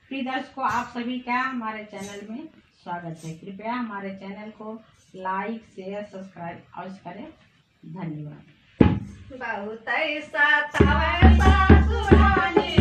प्रिय दर्शकों, आप सभी का हमारे चैनल में स्वागत है। कृपया हमारे चैनल को लाइक शेयर सब्सक्राइब अवश्य करें। धन्यवाद। बहुत ऐसा सासुरानी